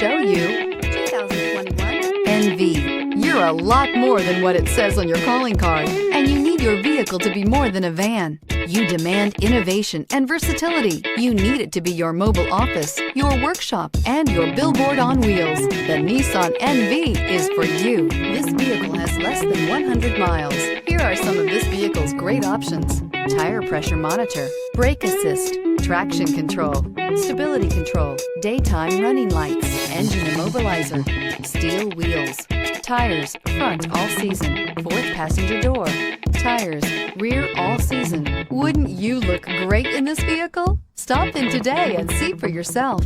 show you 2021 NV. You're a lot more than what it says on your calling card, and you need your vehicle to be more than a van. You demand innovation and versatility. You need it to be your mobile office, your workshop, and your billboard on wheels. The Nissan NV is for you. This vehicle has less than 100 miles. Here are some of this vehicle's great options: tire pressure monitor, brake assist, traction control, stability control, daytime running lights, engine immobilizer, steel wheels, tires front all season, fourth passenger door, tires rear all season. Wouldn't you look great in this vehicle? Stop in today and see for yourself.